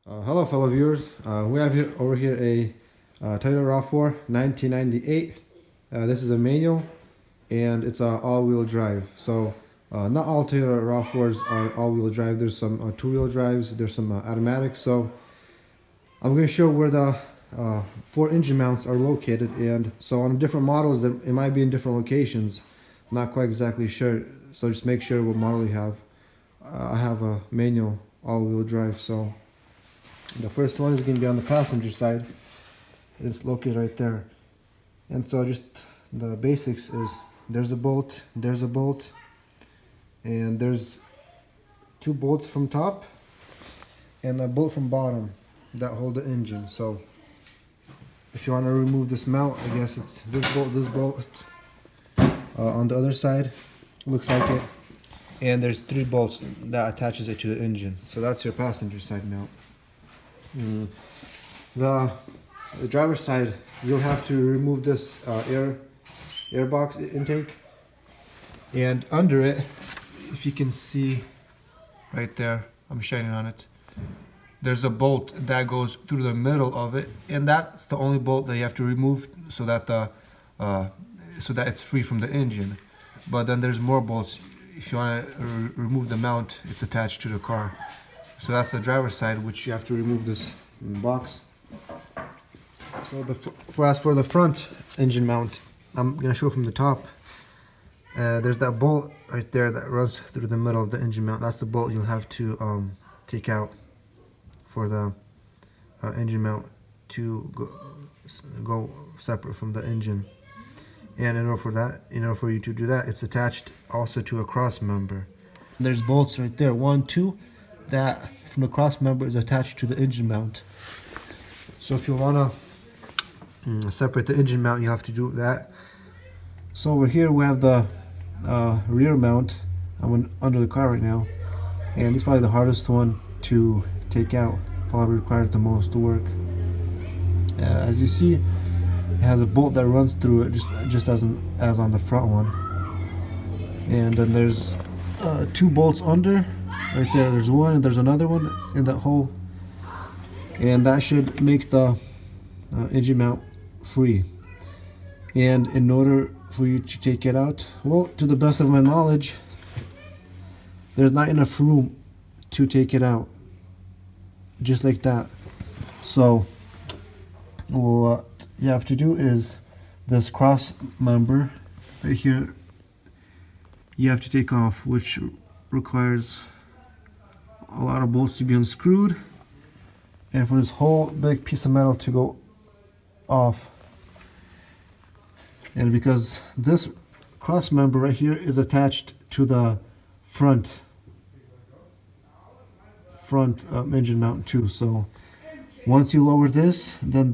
Hello fellow viewers, we have over here a Toyota Rav4 1998. This is a manual and it's all-wheel drive. So not all Toyota Rav4s are all-wheel drive. There's some two-wheel drives, there's some automatics. So I'm going to show where the 4 engine mounts are located, and so on different models it might be in different locations. I'm not quite exactly sure, so just make sure what model you have. I have a manual all-wheel drive, so the first one is going to be on the passenger side. It's located right there. And so just the basics is there's a bolt, and there's 2 bolts from top and a bolt from bottom that hold the engine. So if you want to remove this mount, I guess it's this bolt on the other side, looks like it. And there's 3 bolts that attaches it to the engine. So that's your passenger side mount. The driver's side, you'll have to remove this air box intake, and under it, if you can see right there, I'm shining on it, there's a bolt that goes through the middle of it, and that's the only bolt that you have to remove so that it's free from the engine. But then there's more bolts. If you want to remove the mount, it's attached to the car. So that's the driver's side, which you have to remove this box. So as for the front engine mount, I'm going to show from the top. There's that bolt right there that runs through the middle of the engine mount. That's the bolt you'll have to take out for the engine mount to go separate from the engine. And in order for you to do that, it's attached also to a cross member. There's bolts right there, 1, 2. That from the cross member is attached to the engine mount. So if you want to separate the engine mount, you have to do that. So over here we have the rear mount. I'm under the car right now, and this is probably the hardest one to take out. Probably requires the most work. As you see, it has a bolt that runs through it, just as on the front one. And then there's 2 bolts under. Right there, there's one, and there's another one in that hole, and that should make the engine mount free. And in order for you to take it out, well, to the best of my knowledge, there's not enough room to take it out just like that. So what you have to do is this cross member right here, you have to take off, which requires a lot of bolts to be unscrewed, and for this whole big piece of metal to go off. And because this cross member right here is attached to the front engine mount too, so once you lower this, then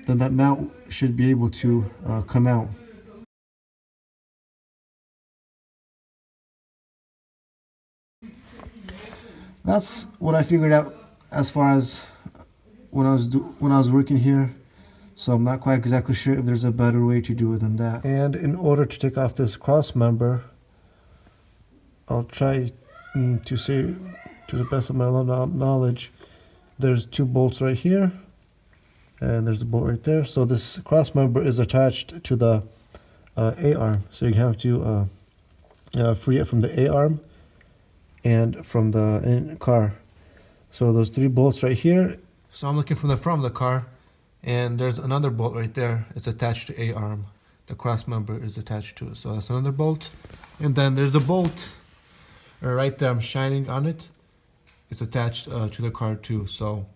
that mount should be able to come out. That's what I figured out as far as when I was working here. So I'm not quite exactly sure if there's a better way to do it than that. And in order to take off this cross member, I'll try to say to the best of my knowledge, there's 2 bolts right here, and there's a bolt right there. So this cross member is attached to the A-arm. So you have to free it from the A-arm and from the car. So those 3 bolts right here. So I'm looking from the front of the car, and there's another bolt right there. It's attached to A-arm. The cross member is attached to it. So that's another bolt. And then there's a bolt right there. I'm shining on it. It's attached to the car too. So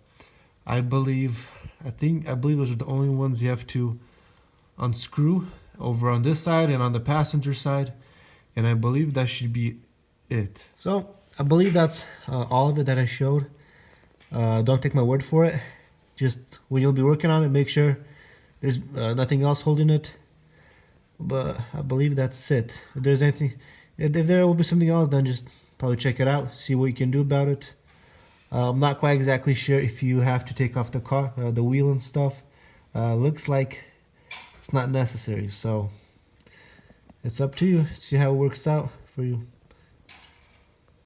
I believe those are the only ones you have to unscrew over on this side and on the passenger side. And I believe that should be it. So I believe that's all of it that I showed. Don't take my word for it. Just when you'll be working on it, make sure there's nothing else holding it. But I believe that's it. If there's anything, if there will be something else, then just probably check it out, see what you can do about it. I'm not quite exactly sure if you have to take off the car, the wheel and stuff. Looks like it's not necessary, so it's up to you. See how it works out for you.